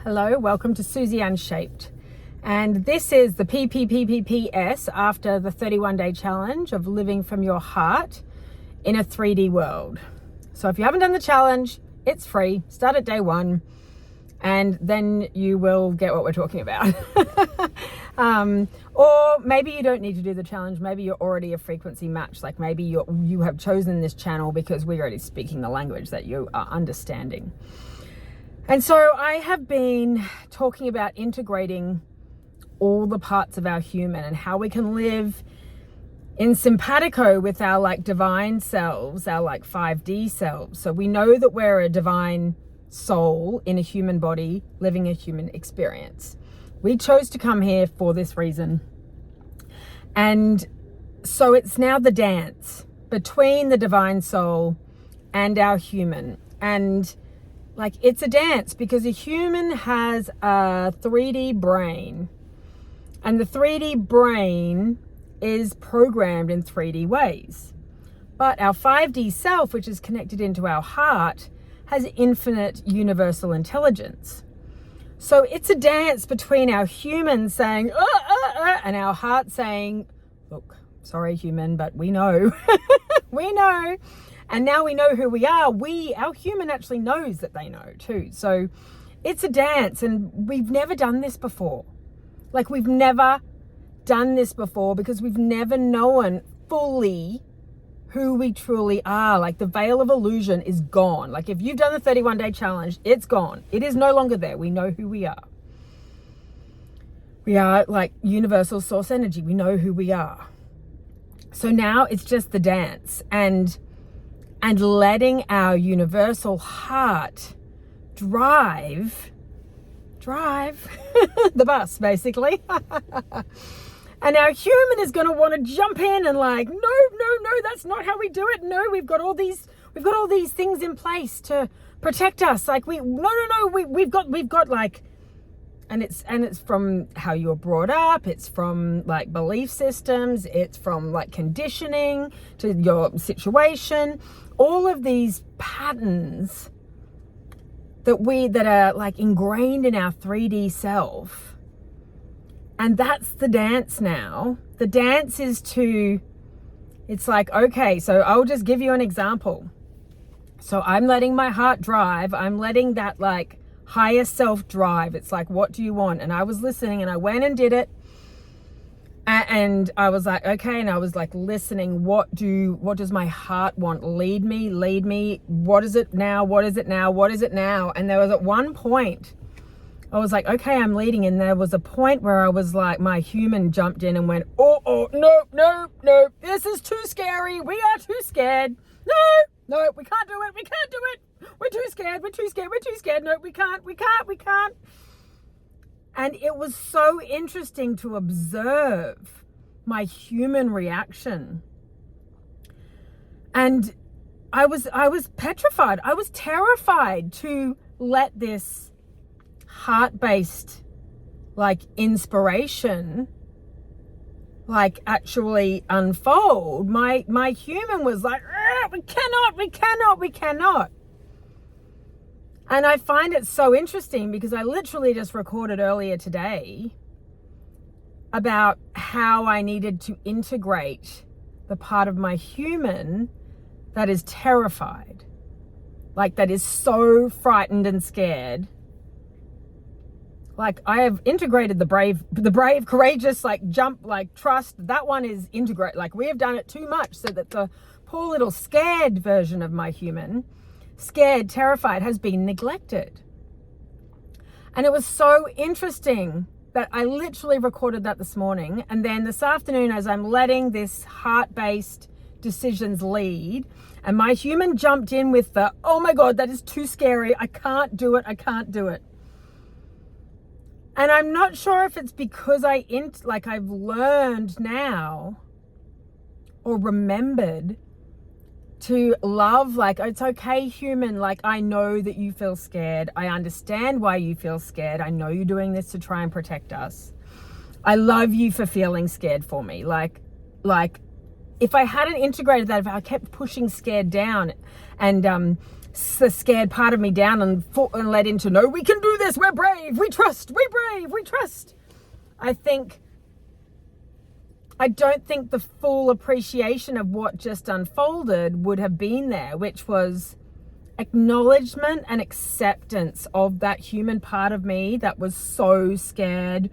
Hello, welcome to Susie Xx. And this is the PPPPPS after the 31-day challenge of living from your heart in a 3D world. So if you haven't done the challenge, it's free. Start at day 1 and then you will get what we're talking about. Or maybe you don't need to do the challenge. Maybe you're already a frequency match. Like maybe you have chosen this channel because we're already speaking the language that you are understanding. And so I have been talking about integrating all the parts of our human and how we can live in simpatico with our divine selves, our 5D selves. So we know that we're a divine soul in a human body living a human experience. We chose to come here for this reason. And so it's now the dance between the divine soul and our human. And it's a dance because a human has a 3D brain, and the 3D brain is programmed in 3D ways. But our 5D self, which is connected into our heart, has infinite universal intelligence. So it's a dance between our human saying, and our heart saying, look, sorry human, but we know, we know. And now we know who we are. Our human actually knows that they know too. So it's a dance, and we've never done this before. We've never done this before because we've never known fully who we truly are. The veil of illusion is gone. If you've done the 31-day challenge, it's gone. It is no longer there. We know who we are. We are universal source energy. We know who we are. So now it's just the dance and letting our universal heart drive the bus, basically. And our human is going to want to jump in and no, that's not how we do it. No, we've got all these things in place to protect us. We've got and it's from how you were brought up. It's from belief systems. It's from conditioning to your situation. All of these patterns that are ingrained in our 3D self. And that's the dance now. The dance is okay, so I'll just give you an example. So I'm letting my heart drive. I'm letting that higher self drive. It's what do you want? And I was listening and I went and did it. And I was okay, and I was listening. What does my heart want? Lead me. What is it now? What is it now? What is it now? And there was at one point, I was okay, I'm leading. And there was a point where I was my human jumped in and went, oh, no, this is too scary. We are too scared. No, we can't do it. We're too scared. No, we can't. And it was so interesting to observe my human reaction. And I was petrified. I was terrified to let this heart-based inspiration actually unfold. My human was we cannot. And I find it so interesting because I literally just recorded earlier today about how I needed to integrate the part of my human that is terrified, that is so frightened and scared. I have integrated the brave, courageous, jump, trust. That one is integrate. We have done it too much so that the poor little scared version of my human, scared, terrified, has been neglected. And it was so interesting that I literally recorded that this morning. And then this afternoon, as I'm letting this heart-based decisions lead, and my human jumped in with the, oh my God, that is too scary. I can't do it. And I'm not sure if it's because I've learned now or remembered to love, it's okay, human, I know that you feel scared. I understand why you feel scared. I know you're doing this to try and protect us. I love you for feeling scared for me. If I hadn't integrated that, if I kept pushing scared down and the scared part of me down and led into, no, we can do this. We're brave. We trust. We're brave. We trust. I don't think the full appreciation of what just unfolded would have been there, which was acknowledgement and acceptance of that human part of me that was so scared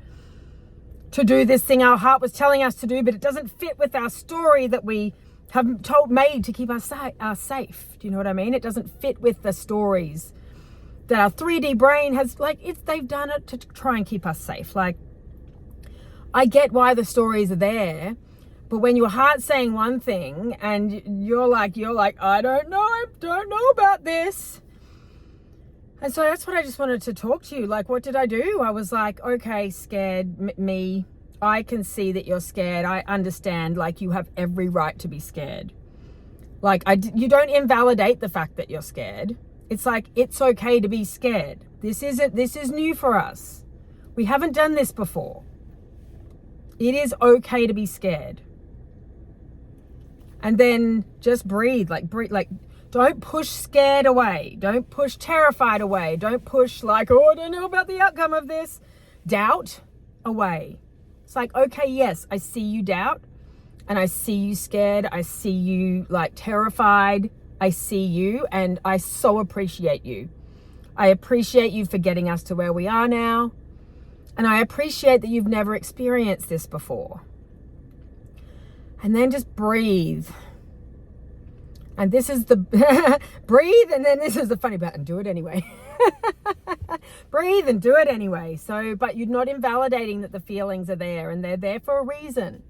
to do this thing our heart was telling us to do, but it doesn't fit with our story that we have made to keep us safe. Do you know what I mean? It doesn't fit with the stories that our 3D brain has, they've done it to try and keep us safe. Like, I get why the stories are there, but when your heart's saying one thing and you're like, I don't know about this. And so that's what I just wanted to talk to you. Like, what did I do? I was like, okay, scared me. I can see that you're scared. I understand, like, you have every right to be scared. Like, you don't invalidate the fact that you're scared. It's like, it's okay to be scared. This is new for us. We haven't done this before. It is okay to be scared. And then just breathe, don't push scared away. Don't push terrified away. Don't push I don't know about the outcome of this. Doubt away. It's like, okay, yes, I see you doubt, and I see you scared. I see you terrified. I see you, and I so appreciate you. I appreciate you for getting us to where we are now. And I appreciate that you've never experienced this before. And then just breathe. And this is the breathe, and then this is the funny part, and do it anyway. Breathe and do it anyway. So, but you're not invalidating that the feelings are there, and they're there for a reason.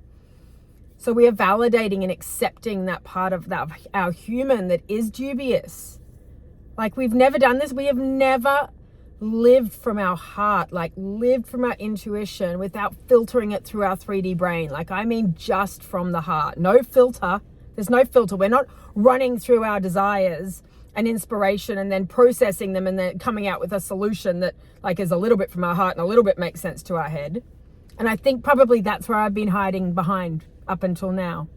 So we are validating and accepting that part of our human that is dubious. Like, we've never done this. We have never lived from our heart, lived from our intuition without filtering it through our 3D brain. I mean, just from the heart. No filter. There's no filter. We're not running through our desires and inspiration and then processing them and then coming out with a solution that is a little bit from our heart and a little bit makes sense to our head. And I think probably that's where I've been hiding behind up until now.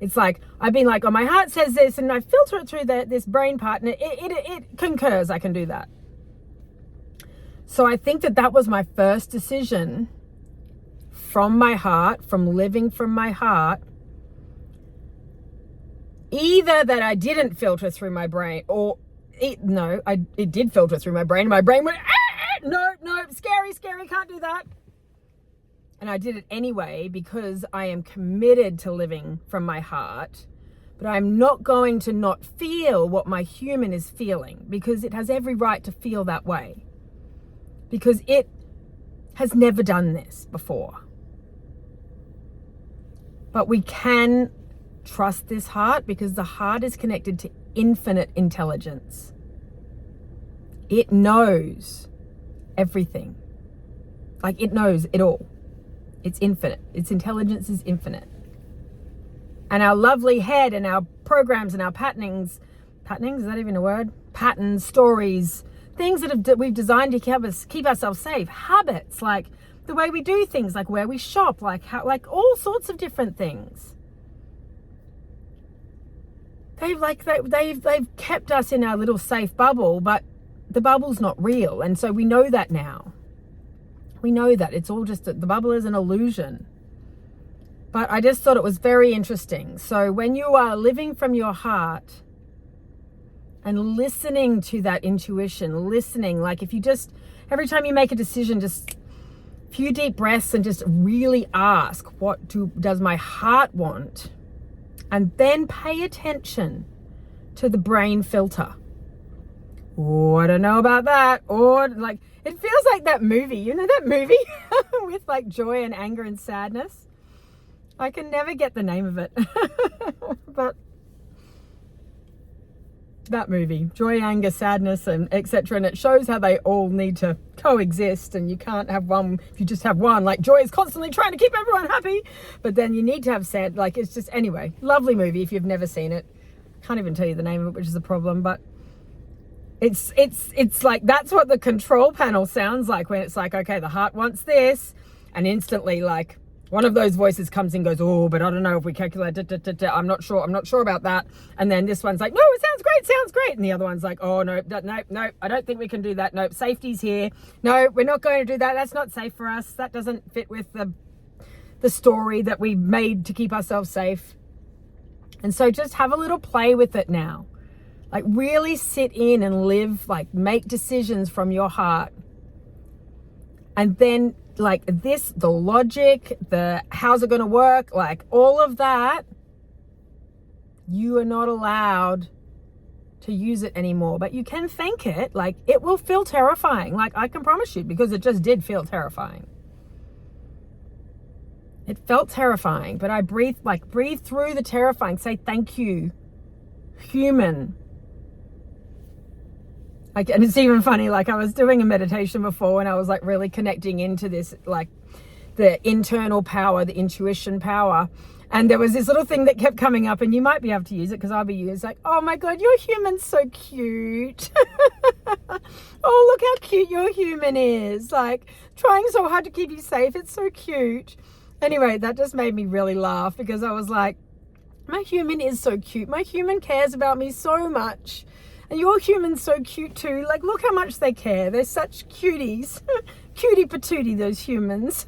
It's like, I've been oh, my heart says this, and I filter it through this brain part, and it concurs. I can do that. So I think that was my first decision from my heart, from living from my heart. Either that I didn't filter through my brain, or it did filter through my brain. My brain went, no, scary, can't do that. And I did it anyway because I am committed to living from my heart, but I'm not going to not feel what my human is feeling, because it has every right to feel that way, because it has never done this before. But we can trust this heart, because the heart is connected to infinite intelligence. It knows everything. It knows it all. It's infinite. Its intelligence is infinite. And our lovely head and our programs and our patternings, is that even a word? Patterns, stories, things that we've designed to keep ourselves safe. Habits, the way we do things, where we shop, all sorts of different things. They've kept us in our little safe bubble, but the bubble's not real. And so we know that now. We know that it's all just that the bubble is an illusion. But I just thought it was very interesting. So when you are living from your heart and listening to that intuition, if you just, every time you make a decision, just a few deep breaths and just really ask, what does my heart want? And then pay attention to the brain filter. Oh, I don't know about that. Or it feels like that movie. You know that movie with joy and anger and sadness? I can never get the name of it. But that movie, joy, anger, sadness, and etc. And it shows how they all need to coexist, and you can't have one if you just have one. Joy is constantly trying to keep everyone happy, but then you need to have sad. It's just, anyway, lovely movie if you've never seen it. Can't even tell you the name of it, which is a problem, but it's that's what the control panel sounds like when it's okay, the heart wants this, and instantly One of those voices comes and goes, oh, but I don't know if we calculate, I'm not sure about that. And then this one's like, no, it sounds great. And the other one's like, oh, no, I don't think we can do that. Nope, safety's here. No, we're not going to do that. That's not safe for us. That doesn't fit with the story that we made to keep ourselves safe. And so just have a little play with it now. Like really sit in and live, like make decisions from your heart. And then like this, the logic, the how's it going to work, like all of that, you are not allowed to use it anymore, but you can think it. Like it will feel terrifying. Like I can promise you, because it just did feel terrifying. It felt terrifying, but I breathe through the terrifying. Say, thank you, human. Like, and it's even funny, like I was doing a meditation before and I was like really connecting into this, like the internal power, the intuition power. And there was this little thing that kept coming up, and you might be able to use it because I'll be used like, oh my God, your human's so cute. Oh, look how cute your human is. Like trying so hard to keep you safe. It's so cute. Anyway, that just made me really laugh because I was like, my human is so cute. My human cares about me so much. And your human's so cute too. Like, look how much they care. They're such cuties. Cutie patootie, those humans.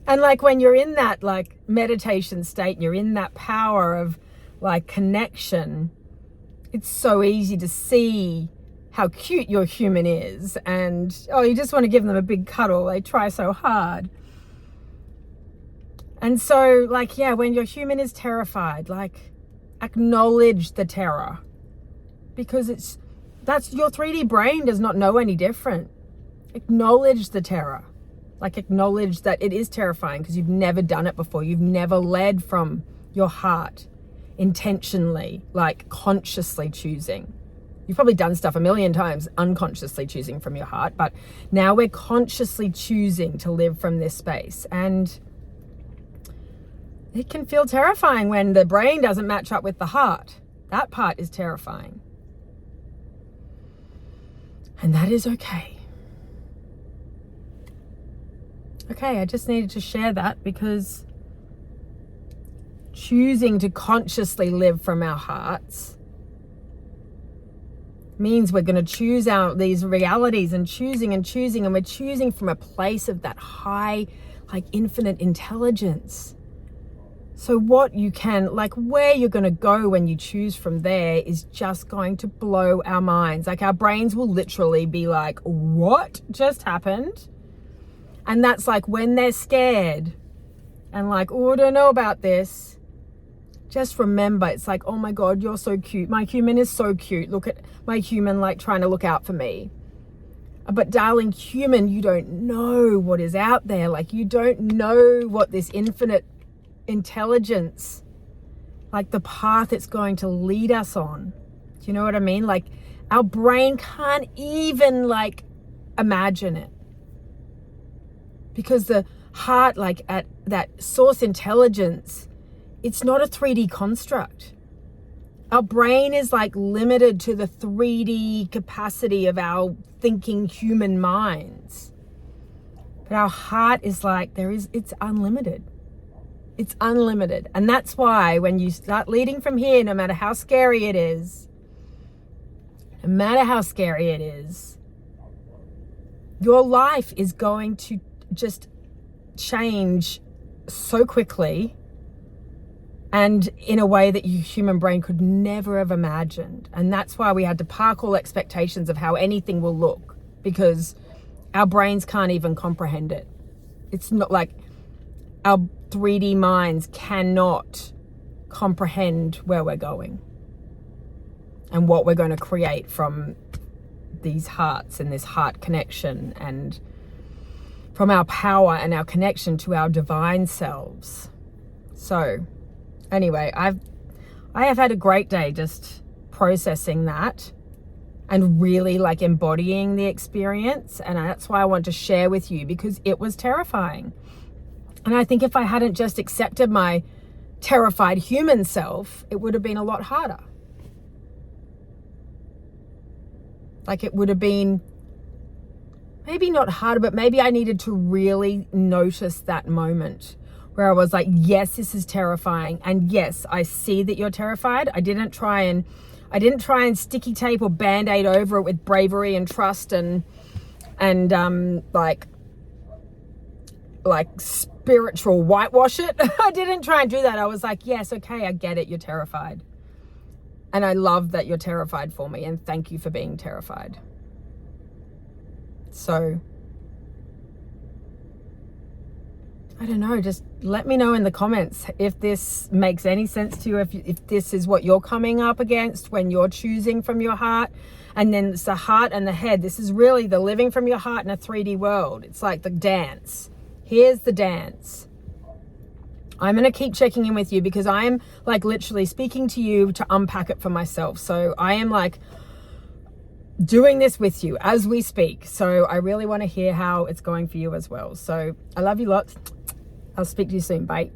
And like when you're in that like meditation state, and you're in that power of like connection, it's so easy to see how cute your human is. And oh, you just want to give them a big cuddle. They try so hard. And so like, yeah, when your human is terrified, like acknowledge the terror. Because that's your 3D brain does not know any different. Acknowledge the terror. Like acknowledge that it is terrifying because you've never done it before. You've never led from your heart intentionally, like consciously choosing. You've probably done stuff a million times unconsciously choosing from your heart, but now we're consciously choosing to live from this space. And it can feel terrifying when the brain doesn't match up with the heart. That part is terrifying. And that is okay. Okay, I just needed to share that because choosing to consciously live from our hearts means we're going to choose out these realities and choosing, and we're choosing from a place of that high, like infinite intelligence. So what you can, like where you're going to go when you choose from there is just going to blow our minds. Like our brains will literally be like, what just happened? And that's like when they're scared and like, oh, I don't know about this. Just remember, it's like, oh my God, you're so cute. My human is so cute. Look at my human like trying to look out for me. But darling human, you don't know what is out there. Like you don't know what this infinite intelligence, like the path it's going to lead us on. Do you know what I mean? Like our brain can't even like imagine it, because the heart, like at that source intelligence, it's not a 3D construct. Our brain is like limited to the 3D capacity of our thinking human minds, but our heart is like it's unlimited. It's unlimited. And that's why when you start leading from here, no matter how scary it is, your life is going to just change so quickly and in a way that your human brain could never have imagined. And that's why we had to park all expectations of how anything will look, because our brains can't even comprehend it. It's not like our 3D minds cannot comprehend where we're going and what we're going to create from these hearts and this heart connection, and from our power and our connection to our divine selves. So anyway, I have had a great day just processing that and really like embodying the experience. And that's why I want to share with you, because it was terrifying. And I think if I hadn't just accepted my terrified human self, it would have been a lot harder. Like it would have been maybe not harder, but maybe I needed to really notice that moment where I was like, yes, this is terrifying. And yes, I see that you're terrified. I didn't try and sticky tape or band-aid over it with bravery and trust and like spiritual whitewash it. I didn't try and do that. I was like, yes, okay, I get it. You're terrified. And I love that you're terrified for me. And thank you for being terrified. So, I don't know, just let me know in the comments if this makes any sense to you, if this is what you're coming up against when you're choosing from your heart. And then it's the heart and the head. This is really the living from your heart in a 3D world. It's like the dance. Here's the dance. I'm going to keep checking in with you because I am like literally speaking to you to unpack it for myself. So I am like doing this with you as we speak. So I really want to hear how it's going for you as well. So I love you lots. I'll speak to you soon. Bye.